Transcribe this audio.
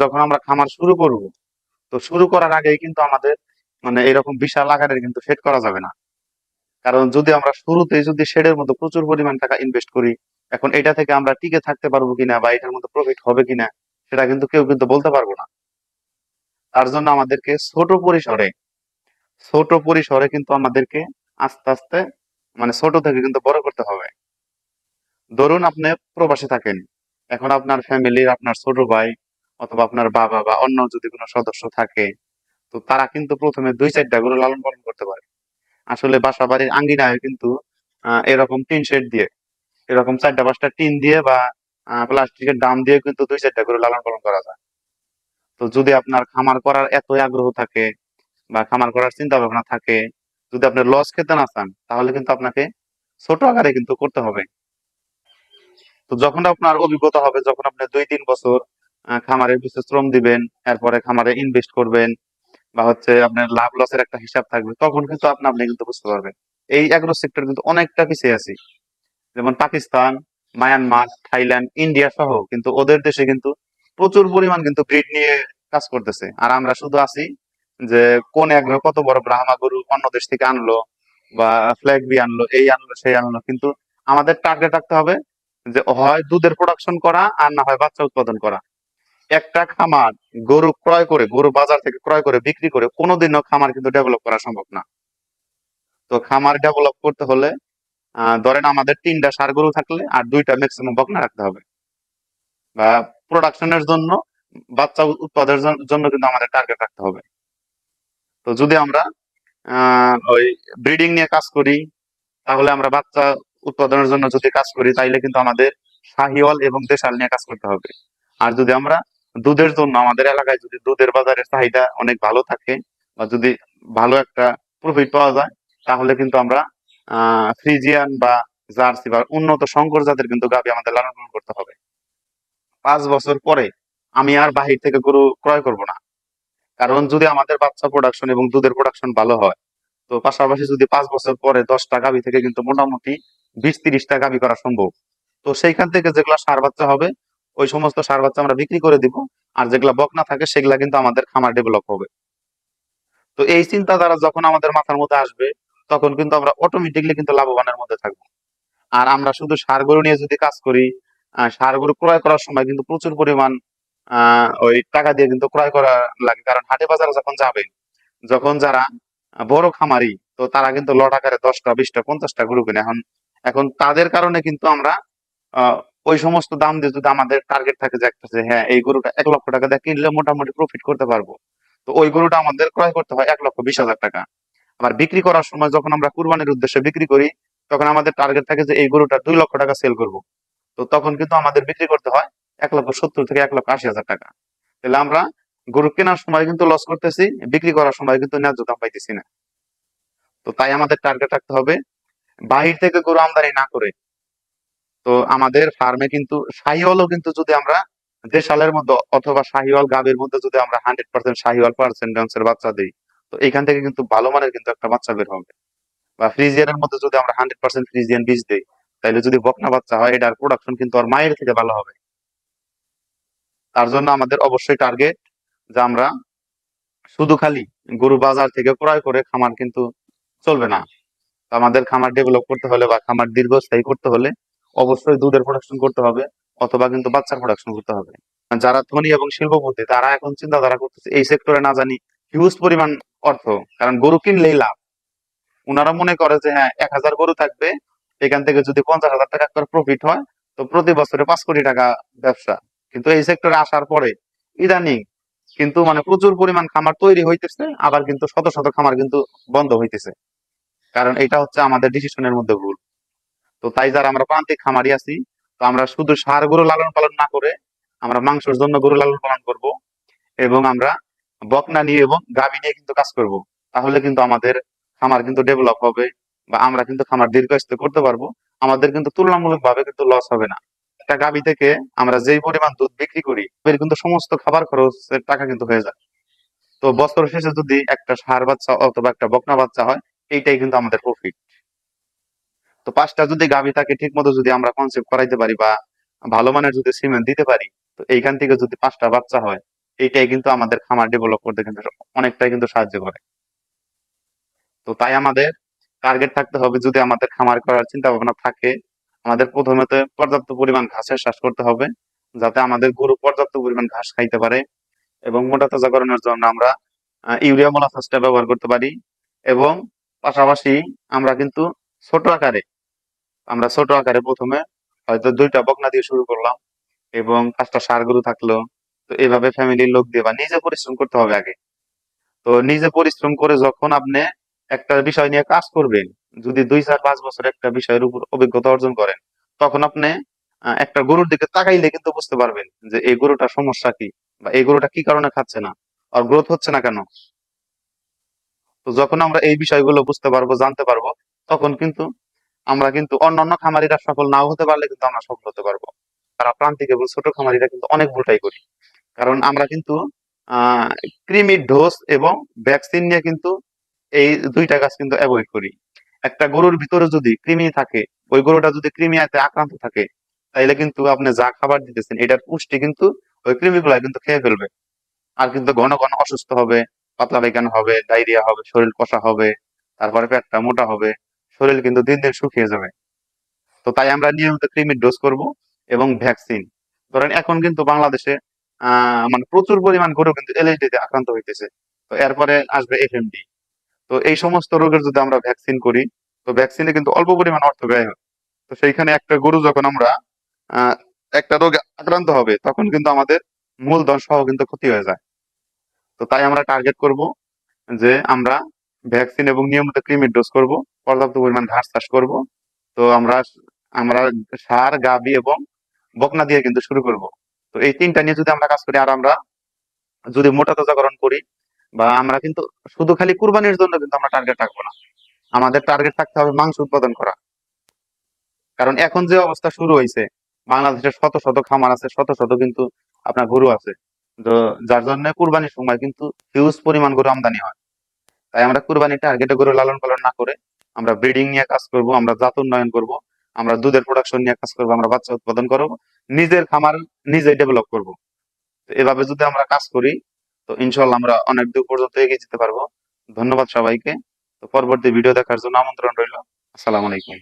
যখন আমরা খামার শুরু করব, তো শুরু করার আগেই কিন্তু আমাদের মানে এরকম বিশাল আকারের কিন্তু সেট করা যাবে না। কারণ যদি আমরা শুরুতেই যদি শেডের মতো প্রচুর পরিমাণ টাকা ইনভেস্ট করি, এখন এটা থেকে আমরা টিকে থাকতে পারবো কিনা বা এটার মধ্যে প্রফিট হবে কিনা, সেটা কিন্তু কেউ কিন্তু বলতে পারবো না। তার জন্য আমাদেরকে ছোট পরিসরে কিন্তু আমাদেরকে আস্তে আস্তে মানে ছোট থেকে কিন্তু বড় করতে হবে। ধরুন আপনি প্রবাসে থাকেন, এখন আপনার ফ্যামিলির আপনার ছোট ভাই অথবা আপনার বাবা বা অন্য যদি কোনো সদস্য থাকে, তো তারা কিন্তু প্রথমে 2-4টা গরু লালন পালন করতে পারে। আসলে বাসা বাড়ির আঙ্গিনায় কিন্তু এরকম টিন শেড দিয়ে, এরকম 4টা-5টা টিন দিয়ে বা প্লাস্টিকের ড্রাম দিয়ে কিন্তু 2-4টা গরু লালন পালন করা যায়। তো যদি আপনার খামার করার এতই আগ্রহ থাকে বা খামার করার চিন্তা ভাবনা থাকে, যদি আপনি লস খেতে না চান, তাহলে কিন্তু আপনাকে ছোট আকারে কিন্তু করতে হবে। তো যখন আপনার অভিজ্ঞতা হবে, যখন আপনি 2-3 বছর খামারের পিছনে শ্রম দিবেন, এরপরে খামারে ইনভেস্ট করবেন বা হচ্ছে আপনার লাভ লসের একটা হিসাব থাকবে, তখন কিন্তু আপনি কিন্তু বুঝতে পারবেন এই এগ্রো সেক্টর কিন্তু অনেকটা পিছিয়ে আছে। যেমন পাকিস্তান, মায়ানমার, থাইল্যান্ড, ইন্ডিয়া সহ কিন্তু ওদের দেশে কিন্তু প্রচুর পরিমাণ কিন্তু ব্রিড নিয়ে কাজ করতেছে। আর আমরা শুধু আছি যে কোন এগ্রো কত বড় ব্রাহ্মা গরু অন্য দেশ থেকে আনলো বা ফ্ল্যাগ বি আনলো, এই আনলো সেই আনলো, কিন্তু আমাদের টার্গেট রাখতে হবে যে হয় দুধের প্রোডাকশন করা আর না হয় বাচ্চা উৎপাদন করা। একটা খামার গরু বাজার থেকে ক্রয় করে বিক্রি করে কোনোদিনও খামার কিন্তু ডেভেলপ করা সম্ভব না। তো খামার ডেভেলপ করতে হলে ধরেন আমাদের 3টা ষাঁড় গরু থাকলে আর 2টা ম্যাক্সিমাম বকনা রাখতে হবে, বা প্রোডাকশনের জন্য বাচ্চা উৎপাদনের জন্য কিন্তু আমাদের টার্গেট রাখতে হবে। তো যদি আমরা ওই ব্রিডিং নিয়ে কাজ করি, তাহলে আমরা বাচ্চা উৎপাদনের জন্য যদি কাজ করি, তাইলে কিন্তু আমাদের শাহিওয়াল এবং দেশাল নিয়ে কাজ করতে হবে। আর যদি আমরা দুধের জন্য আমাদের এলাকায় যদি দুধের বাজারের চাহিদা অনেক ভালো থাকে বা যদি ভালো একটা প্রফিট পাওয়া যায়, তাহলে কিন্তু আমরা ফ্রিজিয়ান বা জার্সি বা উন্নত সংকর জাতের কিন্তু গাভী আমাদের লালন পালন করতে হবে। 5 বছর পরে আমি আর বাহির থেকে গরু ক্রয় করব না। কারণ যদি আমাদের বাচ্চা প্রোডাকশন এবং দুধের প্রোডাকশন ভালো হয়, তো পাশাপাশি যদি 5 বছর পরে 10টা গাভী থেকে কিন্তু মোটামুটি 20-30টা গাভী করা সম্ভব। তো সেইখান থেকে যেগুলা ষাঁড় বাচ্চা হবে, ওই সমস্ত ষাঁড় বাচ্চা আমরা বিক্রি করে দিব। আর যেগুলা বকনা থাকে সেগুলা কিন্তু আমাদের খামার ডেভেলপ হবে। তো এই চিন্তাধারা যখন আমাদের মাথার মধ্যে আসবে, তখন কিন্তু আমরা অটোমেটিকলি কিন্তু লাভবানের মধ্যে থাকবো। আর আমরা শুধু ষাঁড় গরু নিয়ে যদি কাজ করি, ষাঁড় গরু ক্রয় করার সময় কিন্তু প্রচুর পরিমাণ ওই টাকা দিয়ে কিন্তু ক্রয় করা লাগে। কারণ হাটে বাজারে যখন যাবে, যখন যারা বড় খামারি, তো তারা কিন্তু লট আকারে 10টা 20টা 50টা গরু কিনে। এখন এখন তাদের কারণে কিন্তু আমরা আহ, ওই সমস্ত দাম দিয়ে যদি আমাদের টার্গেট থাকে যে একটা যে হ্যাঁ এই গরুটা 1 লক্ষ টাকা দিয়ে কিনলে মোটামুটি প্রফিট করতে পারবো, তো ওই গরুটা আমাদের ক্রয় করতে হয় 1,20,000 টাকা। আবার বিক্রি করার সময় যখন আমরা কুরবানির উদ্দেশ্যে বিক্রি করি, তখন আমাদের টার্গেট থাকে যে এই গরুটা 2 লক্ষ টাকা সেল করব। তো তখন কিন্তু আমাদের বিক্রি করতে হয় 1,70,000 থেকে 1,80,000 টাকা। তাহলে আমরা গরু কেনার সময় কিন্তু লস করতেছি, বিক্রি করার সময় কিন্তু ন্যায্য দাম পাইতেছি না। তো তাই আমাদের টার্গেট রাখতে হবে বাহির থেকে গরু আমদানি না করে। তো আমাদের ফার্মে কিন্তু শাহিওয়ালও কিন্তু যদি আমরা দেশালের মধ্যে অথবা শাহিওয়াল গাভীর মধ্যে যদি আমরা 100% শাহিওয়াল পার্সেন্টেন্সের বাচ্চা দিই, তো এখান থেকে কিন্তু ভালো মানের কিন্তু একটা বাচ্চা বের হবে। বা ফ্রিজিয়ানের মধ্যে যদি আমরা 100% ফ্রিজিয়ান বীজ দিই, তাহলে যদি বকনা বাচ্চা হয়, এটার প্রোডাকশন কিন্তু আর মায়ের থেকে ভালো হবে। তার জন্য আমাদের অবশ্যই টার্গেট যে আমরা শুধু খালি গরু বাজার থেকে ক্রয় করে খামার কিন্তু চলবে না। তো আমাদের খামার ডেভেলপ করতে হলে বা খামার দীর্ঘস্থায়ী করতে হলে অবশ্যই দুধের প্রোডাকশন করতে হবে অথবা কিন্তু বাচ্চার প্রোডাকশন করতে হবে। যারা ধনী এবং শিল্পপতি, তারা এখন চিন্তাধারা করতেছে এই সেক্টরে না জানি হিউজ পরিমাণ অর্থ, কারণ গরু কিনলেই লাভ। উনারা মনে করে যে হ্যাঁ 1,000 গরু থাকবে, এখান থেকে যদি 50,000 টাকা করে প্রফিট হয়, তো প্রতি বছরে 5 কোটি টাকা ব্যবসা। কিন্তু এই সেক্টরে আসার পরে ইদানিং কিন্তু মানে প্রচুর পরিমাণ খামার তৈরি হইতেছে, আবার কিন্তু শত শত খামার কিন্তু বন্ধ হইতেছে। কারণ এটা হচ্ছে আমাদের ডিসিশনের মধ্যে ভুল। তো তাই যারা আমরা প্রান্তিক খামারি আছি, তো আমরা শুধু ষাঁড় গরু লালন পালন না করে আমরা মাংসের জন্য গরু লালন পালন করব, এবং আমরা বকনা নিয়ে এবং গাভী নিয়ে কিন্তু কাজ করব। তাহলে কিন্তু আমাদের খামার কিন্তু ডেভেলপ হবে বা আমরা কিন্তু খামার দীর্ঘস্থায়ী করতে পারবো। আমাদের কিন্তু তুলনামূলক ভাবে কিন্তু লস হবে না। একটা গাভী থেকে আমরা যেই পরিমাণ দুধ বিক্রি করি, এর কিন্তু সমস্ত খাবার খরচের টাকা কিন্তু হয়ে যায়। তো বছর শেষে যদি একটা ষাঁড় বাচ্চা অথবা একটা বকনা বাচ্চা হয়, এইটাই কিন্তু আমাদের প্রফিট। তো 5টা যদি গাভী থাকে, ঠিক মতো যদি আমরা কনসেপ্ট করাইতে পারি বা ভালো মানের যদি সিমেন্ট দিতে পারি, তো এইখান থেকে যদি 5টা বাচ্চা হয়, এইটাই কিন্তু আমাদের খামার ডেভেলপ করতে কিন্তু অনেকটাই কিন্তু সাহায্য করে। তো তাই আমাদের টার্গেট থাকতে হবে, যদি আমাদের খামার করার চিন্তা ভাবনা থাকে, আমাদের প্রথমত পর্যাপ্ত পরিমাণ ঘাসের চাষ করতে হবে, যাতে আমাদের গরু পর্যাপ্ত পরিমাণ ঘাস খাইতে পারে। এবং মোটা তাজাকরণের জন্য আমরা ইউরিয়া মোলাসাসটা ব্যবহার করতে পারি। এবং পাশাপাশি আমরা কিন্তু ছোট আকারে ছোট আকারে প্রথমে হয়তো ২টা বকনা দিয়ে শুরু করলাম, এবং ৫টা ষাঁড় গরু থাকলো। তো এভাবে ফ্যামিলির লোক দিয়ে বা নিজে পরিশ্রম করতে হবে আগে। তো নিজে পরিশ্রম করে যখন আপনি একটা বিষয় নিয়ে কাজ করবেন, যদি ২, ৪, ৫ বছর একটা বিষয়ের উপর অভিজ্ঞতা অর্জন করেন, তখন আপনি একটা গরুর দিকে তাকাইলে কিন্তু বুঝতে পারবেন যে এই গরুটার সমস্যা কি, বা এই গরুটা কি কারণে খাচ্ছে না, আর গ্রোথ হচ্ছে না কেন। তো যখন আমরা এই বিষয়গুলো বুঝতে পারবো, জানতে পারবো, তখন কিন্তু আমরা কিন্তু অন্যান্য খামারিরা সফল নাও হতে পারলে কিন্তু আমরা সফল হতে পারবো। তারা প্রান্তিক এবং ছোট খামারিরা কিন্তু অনেক ভুলটাই করি। কারণ আমরা কিন্তু আহ কৃমির ডোজ এবং ভ্যাকসিন নিয়ে কিন্তু এই ২টা কাজ কিন্তু এভয়েড করি। একটা গরুর ভিতরে যদি কৃমি থাকে, ওই গরুটা যদি কৃমিতে আক্রান্ত থাকে, তাইলে কিন্তু আপনি যা খাবার দিতেছেন এটার পুষ্টি কিন্তু ওই কৃমিগুলা কিন্তু খেয়ে ফেলবে। আর কিন্তু ঘন ঘন অসুস্থ হবে, পাতলা পায়খানা হবে, ডায়রিয়া হবে, শরীর কষা হবে, তারপরে পেটটা মোটা হবে, শরীর কিন্তু দিন দিন শুকিয়ে যাবে। তো তাই আমরা নিয়মিত কৃমির ডোজ করব এবং ভ্যাকসিন। ধরেন এখন কিন্তু বাংলাদেশে মানে প্রচুর পরিমাণ গরু কিন্তু এলএসডি তে আক্রান্ত হইতেছে। তো এরপরে আসবে এফএমডি। তো এই সমস্ত রোগের যদি আমরা ভ্যাকসিন করি, তো ভ্যাকসিনে কিন্তু অল্প পরিমাণ অর্থ ব্যয় হয়। তো সেইখানে একটা গরু যখন আমরা আহ একটা রোগে আক্রান্ত হবে, তখন কিন্তু আমাদের মূলধন সহ কিন্তু ক্ষতি হয়ে যায়। তো তাই আমরা টার্গেট করব যে আমরা ভ্যাকসিন এবং নিয়মিত কৃমির ডোজ করব, পর্যাপ্ত পরিমাণ ঘাস চাষ করব। তো আমরা আমরা ষাঁড়, গাভী এবং বকনা দিয়ে কিন্তু শুরু করব। তো এই ৩টা নিয়ে যদি আমরা কাজ করি, আর আমরা যদি মোটা তাজাকরণ করি, বা আমরা কিন্তু শুধু খালি কুরবানির জন্য কিন্তু আমরা টার্গেট রাখবো না। আমাদের টার্গেট থাকতে হবে মাংস উৎপাদন করা। কারণ এখন যে অবস্থা শুরু হয়েছে, বাংলাদেশের শত শত খামার আছে, শত শত কিন্তু আপনার গরু আছে। তো যার জন্য কুরবানির সময় কিন্তু হিউজ পরিমাণ গরু আমদানি হয়। তাই আমরা কুরবানির টার্গেটে গরু লালন পালন না করে আমরা ব্রিডিং নিয়ে কাজ করব, আমরা জাত উন্নয়ন করব, আমরা দুধের প্রোডাকশন নিয়ে কাজ করব, আমরা বাচ্চা উৎপাদন করব, নিজের খামার নিজে ডেভেলপ করব। তো এভাবে যদি আমরা কাজ করি, তো ইনশাল্লাহ আমরা অনেক দূর পর্যন্ত এগিয়ে যেতে পারবো। ধন্যবাদ সবাইকে। তো পরবর্তী ভিডিও দেখার জন্য আমন্ত্রণ রইল। আসসালামু আলাইকুম।